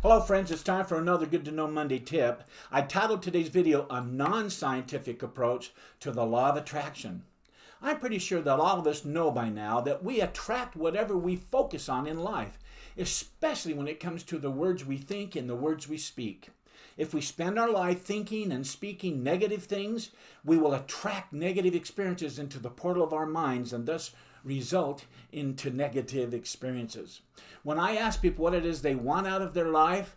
Hello friends, it's time for another Good to Know Monday tip. I titled today's video a non-scientific approach to the law of attraction. I'm pretty sure that all of us know by now that we attract whatever we focus on in life, especially when it comes to the words we think and the words we speak. If we spend our life thinking and speaking negative things, we will attract negative experiences into the portal of our minds and thus result into negative experiences. When I ask people what it is they want out of their life,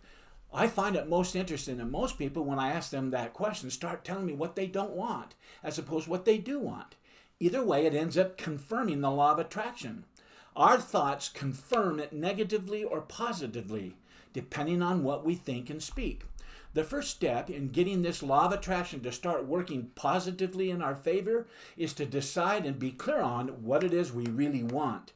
I find it most interesting that most people, when I ask them that question, start telling me what they don't want as opposed to what they do want. Either way, it ends up confirming the law of attraction. Our thoughts confirm it negatively or positively, depending on what we think and speak. The first step in getting this law of attraction to start working positively in our favor is to decide and be clear on what it is we really want.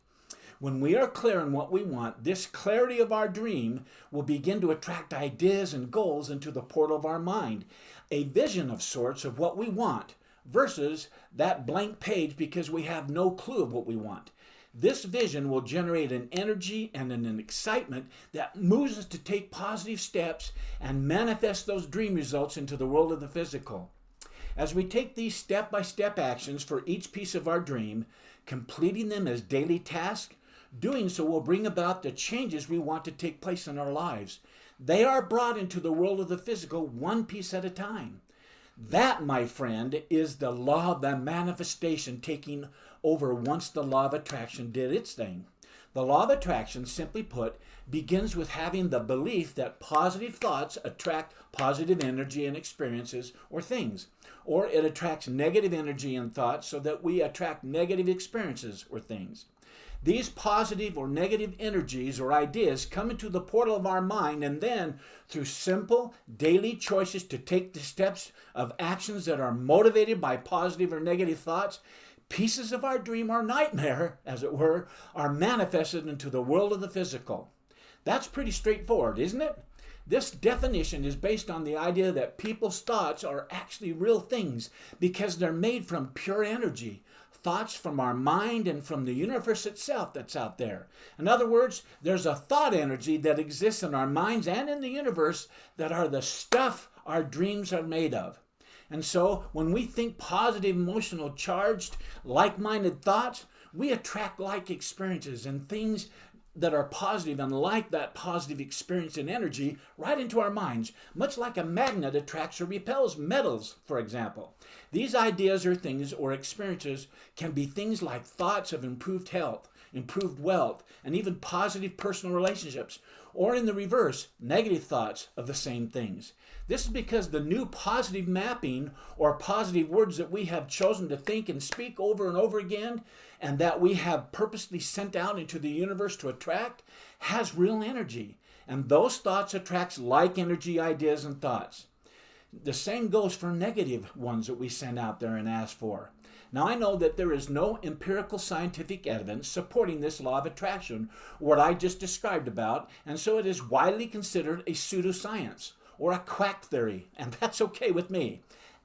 When we are clear on what we want, this clarity of our dream will begin to attract ideas and goals into the portal of our mind, a vision of sorts of what we want versus that blank page because we have no clue of what we want. This vision will generate an energy and an excitement that moves us to take positive steps and manifest those dream results into the world of the physical. As we take these step-by-step actions for each piece of our dream, completing them as daily tasks, doing so will bring about the changes we want to take place in our lives. They are brought into the world of the physical one piece at a time. That, my friend, is the law of the manifestation taking over once the law of attraction did its thing. The law of attraction, simply put, begins with having the belief that positive thoughts attract positive energy and experiences or things, or it attracts negative energy and thoughts so that we attract negative experiences or things. These positive or negative energies or ideas come into the portal of our mind, and then through simple daily choices to take the steps of actions that are motivated by positive or negative thoughts, pieces of our dream or nightmare, as it were, are manifested into the world of the physical. That's pretty straightforward, isn't it? This definition is based on the idea that people's thoughts are actually real things because they're made from pure energy. Thoughts from our mind and from the universe itself that's out there. In other words, there's a thought energy that exists in our minds and in the universe that are the stuff our dreams are made of. And so when we think positive, emotional, charged, like-minded thoughts, we attract like experiences and things that are positive and like that positive experience and energy right into our minds, much like a magnet attracts or repels metals, for example. These ideas or things or experiences can be things like thoughts of improved health, improved wealth, and even positive personal relationships, or in the reverse, negative thoughts of the same things. This is because the new positive mapping or positive words that we have chosen to think and speak over and over again and that we have purposely sent out into the universe to attract has real energy. And those thoughts attract like energy ideas and thoughts. The same goes for negative ones that we send out there and ask for. Now, I know that there is no empirical scientific evidence supporting this law of attraction, what I just described about, and so it is widely considered a pseudoscience or a quack theory, and that's okay with me.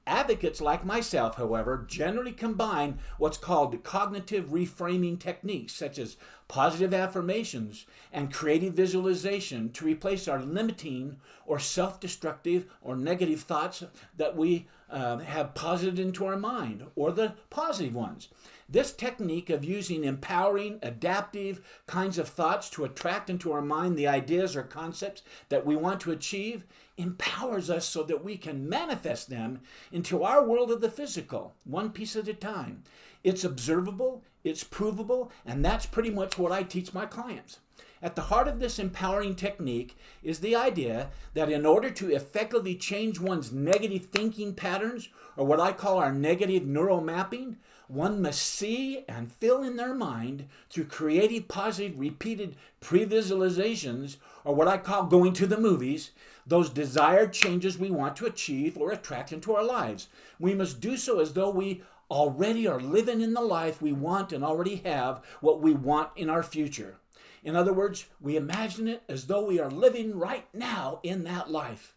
Advocates like myself, however, generally combine what's called cognitive reframing techniques, such as positive affirmations and creative visualization, to replace our limiting or self-destructive or negative thoughts that we have posited into our mind, or the positive ones. This technique of using empowering, adaptive kinds of thoughts to attract into our mind the ideas or concepts that we want to achieve empowers us so that we can manifest them into our world of the physical, one piece at a time. It's observable, it's provable, and that's pretty much what I teach my clients. At the heart of this empowering technique is the idea that in order to effectively change one's negative thinking patterns, or what I call our negative neural mapping, one must see and feel in their mind through creative, positive, repeated pre-visualizations, or what I call going to the movies, those desired changes we want to achieve or attract into our lives. We must do so as though we already are living in the life we want and already have what we want in our future. In other words, we imagine it as though we are living right now in that life.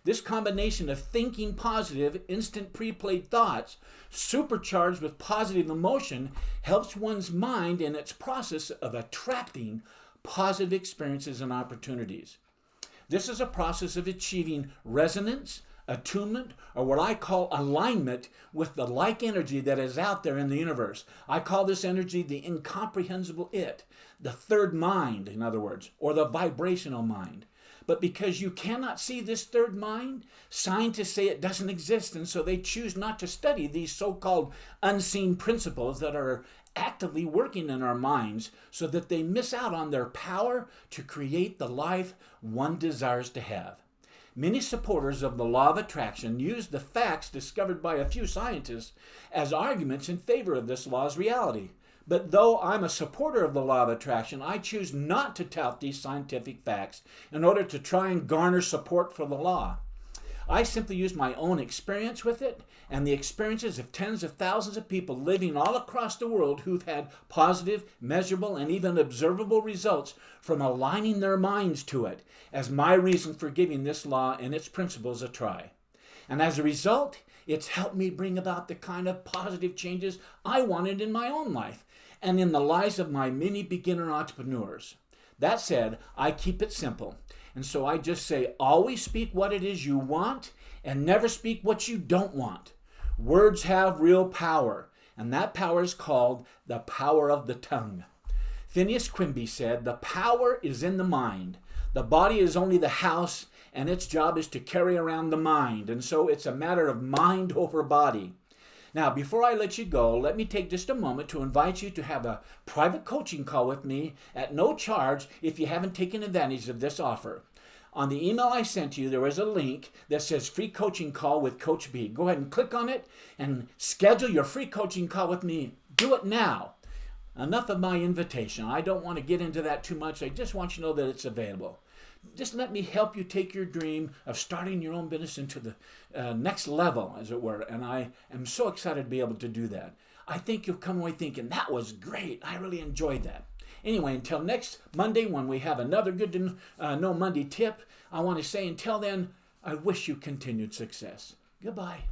This combination of thinking positive, instant pre-played thoughts, supercharged with positive emotion, helps one's mind in its process of attracting positive experiences and opportunities. This is a process of achieving resonance, attunement, or what I call alignment with the like energy that is out there in the universe. I call this energy the incomprehensible it, the third mind, in other words, or the vibrational mind. But because you cannot see this third mind, scientists say it doesn't exist, and so they choose not to study these so-called unseen principles that are actively working in our minds so that they miss out on their power to create the life one desires to have. Many supporters of the law of attraction use the facts discovered by a few scientists as arguments in favor of this law's reality. But though I'm a supporter of the law of attraction, I choose not to tout these scientific facts in order to try and garner support for the law. I simply use my own experience with it and the experiences of tens of thousands of people living all across the world who've had positive, measurable, and even observable results from aligning their minds to it as my reason for giving this law and its principles a try. And as a result, it's helped me bring about the kind of positive changes I wanted in my own life and in the lives of my many beginner entrepreneurs. That said, I keep it simple. And so I just say, always speak what it is you want and never speak what you don't want. Words have real power, and that power is called the power of the tongue. Phineas Quimby said, the power is in the mind. The body is only the house, and its job is to carry around the mind. And so it's a matter of mind over body. Now, before I let you go, let me take just a moment to invite you to have a private coaching call with me at no charge if you haven't taken advantage of this offer. On the email I sent you, there is a link that says free coaching call with Coach B. Go ahead and click on it and schedule your free coaching call with me. Do it now. Enough of my invitation. I don't want to get into that too much. I just want you to know that it's available. Just let me help you take your dream of starting your own business into the next level, as it were. And I am so excited to be able to do that. I think you'll come away thinking, that was great. I really enjoyed that. Anyway, until next Monday when we have another Good to Know Monday tip, I want to say until then, I wish you continued success. Goodbye.